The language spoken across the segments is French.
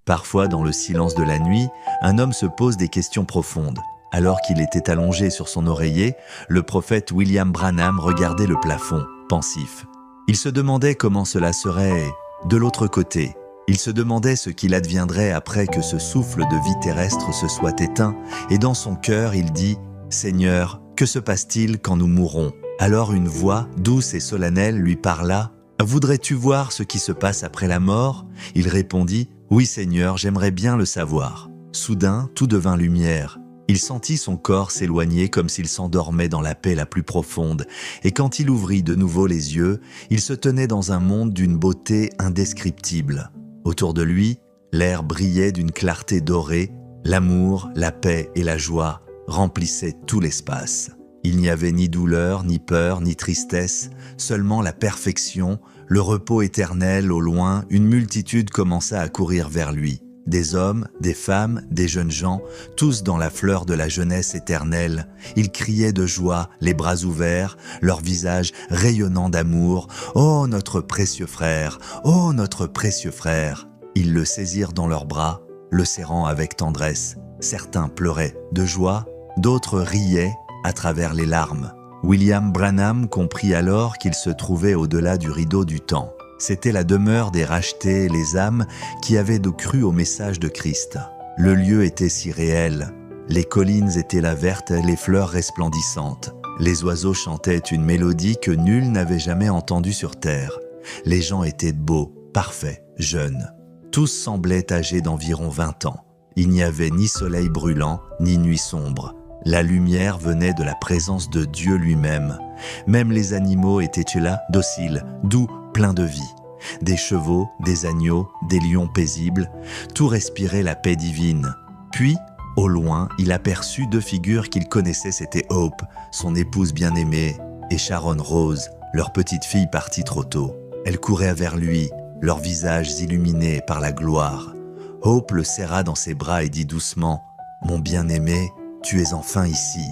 Parfois, dans le silence de la nuit, un homme se pose des questions profondes. Alors qu'il était allongé sur son oreiller, le prophète William Branham regardait le plafond, pensif. Il se demandait comment cela serait de l'autre côté. Il se demandait ce qu'il adviendrait après que ce souffle de vie terrestre se soit éteint, et dans son cœur, il dit « Seigneur, que se passe-t-il quand nous mourrons ?» Alors une voix, douce et solennelle, lui parla « Voudrais-tu voir ce qui se passe après la mort ?» Il répondit « Oui, Seigneur, j'aimerais bien le savoir. » Soudain, tout devint lumière. Il sentit son corps s'éloigner comme s'il s'endormait dans la paix la plus profonde, et quand il ouvrit de nouveau les yeux, il se tenait dans un monde d'une beauté indescriptible. Autour de lui, l'air brillait d'une clarté dorée, l'amour, la paix et la joie remplissaient tout l'espace. Il n'y avait ni douleur, ni peur, ni tristesse, seulement la perfection, le repos éternel au loin. Une multitude commença à courir vers lui. Des hommes, des femmes, des jeunes gens, tous dans la fleur de la jeunesse éternelle. Ils criaient de joie, les bras ouverts, leurs visages rayonnants d'amour. « Oh, notre précieux frère! Oh, notre précieux frère !» Ils le saisirent dans leurs bras, le serrant avec tendresse. Certains pleuraient de joie, d'autres riaient à travers les larmes. William Branham comprit alors qu'il se trouvait au-delà du rideau du temps. C'était la demeure des rachetés, les âmes qui avaient cru au message de Christ. Le lieu était si réel. Les collines étaient là vertes, les fleurs resplendissantes. Les oiseaux chantaient une mélodie que nul n'avait jamais entendue sur terre. Les gens étaient beaux, parfaits, jeunes. Tous semblaient âgés d'environ 20 ans. Il n'y avait ni soleil brûlant, ni nuit sombre. La lumière venait de la présence de Dieu lui-même. Même les animaux étaient là, dociles, doux, pleins de vie. Des chevaux, des agneaux, des lions paisibles, tout respirait la paix divine. Puis, au loin, il aperçut 2 figures qu'il connaissait, c'était Hope, son épouse bien-aimée, et Sharon Rose, leur petite fille partie trop tôt. Elle courait vers lui, leurs visages illuminés par la gloire. Hope le serra dans ses bras et dit doucement « Mon bien-aimé, tu es enfin ici. »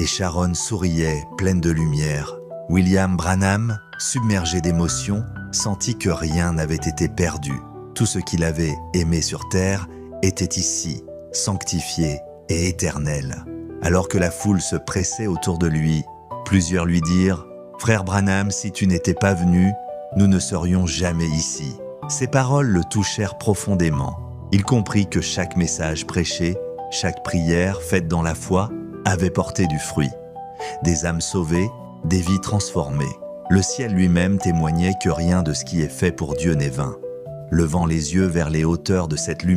Et Sharon souriait, pleine de lumière. William Branham, submergé d'émotion, sentit que rien n'avait été perdu. Tout ce qu'il avait aimé sur terre était ici, sanctifié et éternel. Alors que la foule se pressait autour de lui, plusieurs lui dirent « Frère Branham, si tu n'étais pas venu, nous ne serions jamais ici. » Ces paroles le touchèrent profondément. Il comprit que chaque message prêché, chaque prière faite dans la foi, avait porté du fruit. Des âmes sauvées, des vies transformées. Le ciel lui-même témoignait que rien de ce qui est fait pour Dieu n'est vain. Levant les yeux vers les hauteurs de cette lumière,